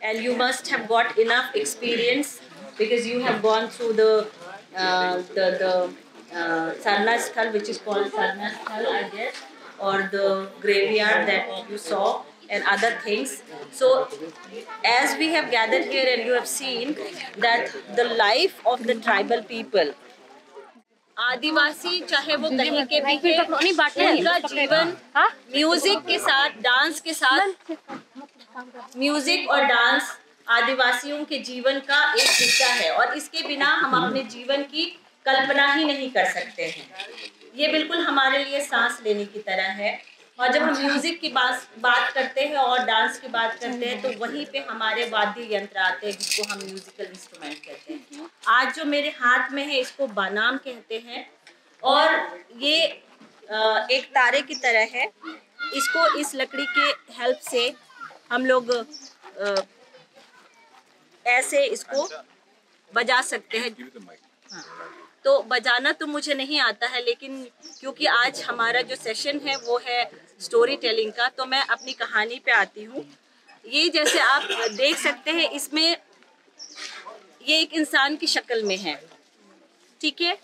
and you must have got enough experience because you have gone through the Sarna Sthal, which is called Sarna Sthal, I guess, or the graveyard that you saw and other things. So as we have gathered here and you have seen that the life of the tribal people, आदिवासी चाहे वो कहीं के भी हैं, उनका जीवन music के साथ, डांस के साथ, म्यूजिक और डांस आदिवासियों के जीवन का एक हिस्सा है और इसके बिना हम अपने जीवन की कल्पना ही नहीं कर सकते हैं। ये बिल्कुल हमारे लिए सांस लेने की तरह है और जब हम म्यूजिक की बात करते हैं और डांस की बात करते हैं तो वहीं पे हमारे वाद्य यंत्र आते हैं जिसको हम म्यूजिकल इंस्ट्रूमेंट कहते हैं। आज जो मेरे हाथ में है इसको बानाम कहते हैं और ये एक तारे की तरह है। इसको इस लकड़ी के हेल्प से हम लोग ऐसे इसको बजा सकते हैं। हाँ, तो बजाना तो मुझे नहीं आता है, लेकिन क्योंकि आज हमारा जो सेशन है वो है स्टोरी टेलिंग का, तो मैं अपनी कहानी पे आती हूँ। ये जैसे आप देख सकते हैं इसमें ये एक इंसान की शक्ल में है, ठीक है,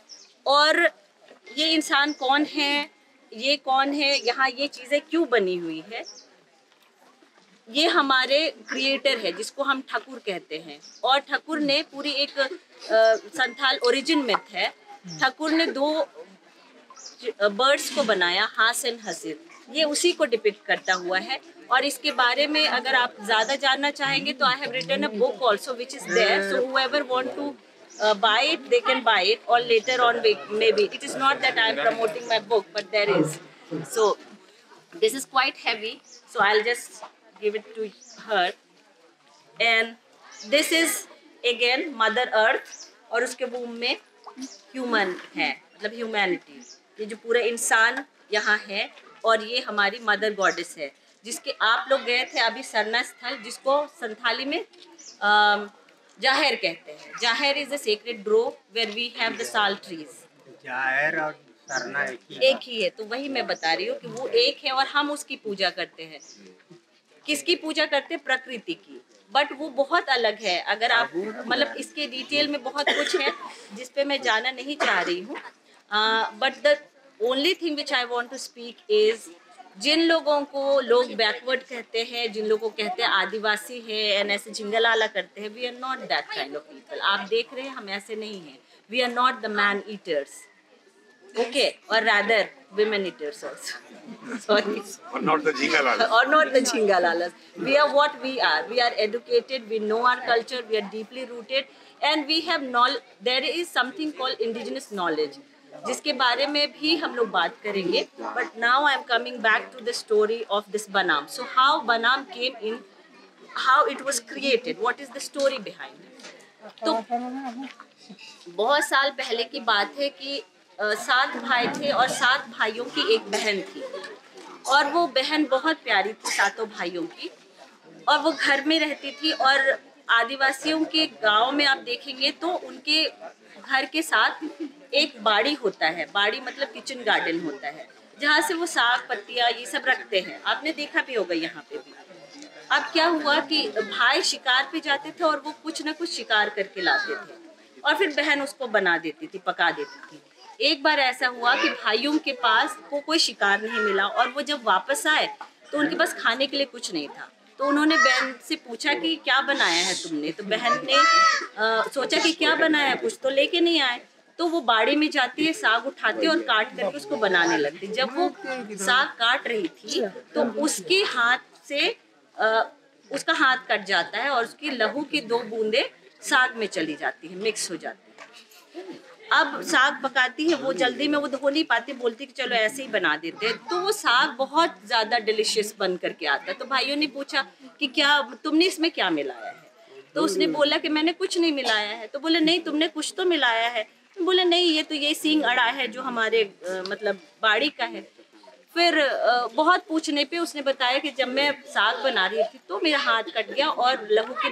और ये इंसान कौन है, ये कौन है, यहाँ ये चीज़ें क्यों बनी हुई है, ये हमारे क्रिएटर है जिसको हम ठाकुर कहते हैं। और ठाकुर ने पूरी एक संथाल ओरिजिन मिथ है, ठाकुर ने 2 बर्ड्स को बनाया, हास एंड हसीर, ये उसी को डिपिक्ट करता हुआ है। और इसके बारे में अगर आप ज़्यादा जानना चाहेंगे तो I have written a book also which is there, so whoever want to buy it they can buy it, or later on maybe it is not that I am promoting my book, but there is. So this is quite heavy, so I'll just give it to her. And this is again mother earth और उसके वूम में human है, मतलब humanity, ये जो पूरा इंसान यहाँ है और ये हमारी मदर गॉडेस है जिसके आप लोग गए थे अभी सरना स्थल, जिसको संथाली में जाहिर कहते हैं। Jaher is the sacred grove where we have the sal trees. Jaher और सरना एक ही है, तो वही मैं बता रही हूँ कि वो एक है और हम उसकी पूजा करते हैं। किसकी पूजा करते हैं? प्रकृति की, बट वो बहुत अलग है। अगर आप मतलब इसके डिटेल में बहुत कुछ है जिस पे मैं जाना नहीं चाह रही हूँ, but the only thing which I want to speak is, जिन लोगों को लोग बैकवर्ड कहते हैं, जिन लोगों को कहते हैं आदिवासी है एंड ऐसे झिंगलाला करते हैं, we are not that kind of people. आप देख रहे हैं हम ऐसे नहीं हैं। We are not the man eaters, okay, or rather women eaters also. Sorry. Or not the Jingalalas. Or not the Jingalalas. We are what we are. We are educated, we know our culture, we are deeply rooted and we have knowledge. There is something called indigenous knowledge, जिसके बारे में भी हम लोग बात करेंगे. But now I am coming back to the story of this Banam. So how Banam came in, how it was created, what is the story behind it? तो बहुत साल पहले की बात है कि 7 भाई थे और 7 भाइयों की एक बहन थी और वो बहन बहुत प्यारी थी सातों भाइयों की, और वो घर में रहती थी। और आदिवासियों के गांव में आप देखेंगे तो उनके घर के साथ एक बाड़ी होता है, बाड़ी मतलब किचन गार्डन होता है, जहाँ से वो साग पत्तियाँ ये सब रखते हैं। आपने देखा भी होगा यहाँ पे भी। अब क्या हुआ कि भाई शिकार पे जाते थे और वो कुछ ना कुछ शिकार करके लाते थे और फिर बहन उसको बना देती थी, पका देती थी। एक बार ऐसा हुआ कि भाइयों के पास को कोई शिकार नहीं मिला और वो जब वापस आए तो उनके पास खाने के लिए कुछ नहीं था। तो उन्होंने बहन से पूछा कि क्या बनाया है तुमने? तो बहन ने सोचा कि क्या बनाया, कुछ तो लेके नहीं आए। तो वो बाड़ी में जाती है, साग उठाती है और काट करके उसको बनाने लगती। जब वो साग काट रही थी तो उसके हाथ से उसका हाथ कट जाता है और उसकी लहू की 2 बूंदे साग में चली जाती है, मिक्स हो जाती है। अब साग पकाती है, वो जल्दी में वो धो नहीं पाती, बोलती कि चलो ऐसे ही बना देते हैं। तो वो साग बहुत ज़्यादा डिलिशियस बन करके आता है। तो भाइयों ने पूछा कि क्या तुमने इसमें क्या मिलाया है? तो उसने बोला कि मैंने कुछ नहीं मिलाया है। तो बोले नहीं, तुमने कुछ तो मिलाया है। तो बोले नहीं, ये तो ये सींग अड़ा है जो हमारे मतलब बाड़ी का है। फिर बहुत पूछने पे उसने बताया कि जब मैं साग बना रही थी तो मेरा हाथ कट गया और लहू की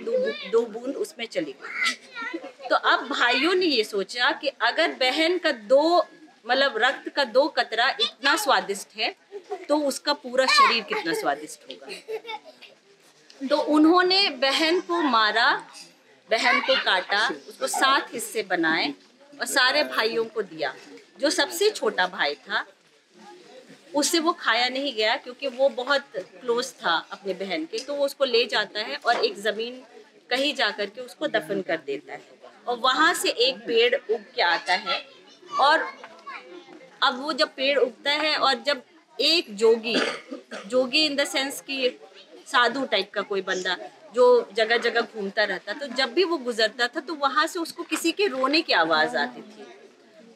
2 बूंद उसमें चली गई। तो अब भाइयों ने ये सोचा कि अगर बहन का 2 मतलब रक्त का 2 कतरा इतना स्वादिष्ट है तो उसका पूरा शरीर कितना स्वादिष्ट होगा। तो उन्होंने बहन को मारा, बहन को काटा, उसको 7 हिस्से बनाए और सारे भाइयों को दिया। जो सबसे छोटा भाई था उससे वो खाया नहीं गया क्योंकि वो बहुत क्लोज था अपने बहन के, तो वो उसको ले जाता है और एक ज़मीन कहीं जा कर के उसको दफन कर देता है। और वहाँ से एक पेड़ उग के आता है, और अब वो जब पेड़ उगता है और जब एक जोगी, जोगी इन द सेंस कि साधु टाइप का कोई बंदा जो जगह जगह घूमता रहता, तो जब भी वो गुजरता था तो वहाँ से उसको किसी के रोने की आवाज़ आती थी।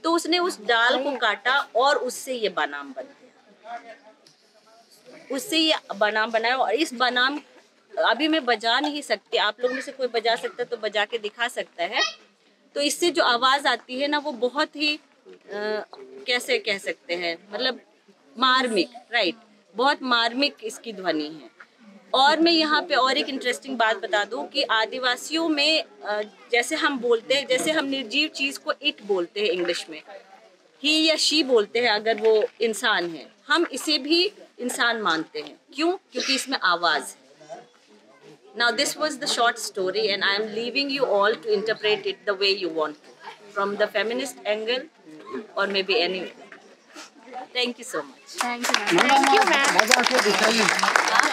तो उसने उस डाल को काटा और उससे ये बनाम बन गया, उससे ये बनाम बनाया। और इस बनाम अभी मैं बजा नहीं सकती, आप लोग में से कोई बजा सकता है तो बजा के दिखा सकता है। तो इससे जो आवाज़ आती है ना वो बहुत ही कैसे कह सकते हैं, मतलब मार्मिक, राइट, बहुत मार्मिक इसकी ध्वनि है। और मैं यहाँ पे और एक इंटरेस्टिंग बात बता दूँ कि आदिवासियों में जैसे हम बोलते हैं, जैसे हम निर्जीव चीज़ को इट बोलते हैं इंग्लिश में, ही या शी बोलते हैं अगर वो इंसान है, हम इसे भी इंसान मानते हैं। क्यों? क्योंकि इसमें आवाज़ है। Now this was the short story and I am leaving you all to interpret it the way you want to, from the feminist angle or maybe any. Thank you so much. Thank you, ma'am. Thank you, ma'am.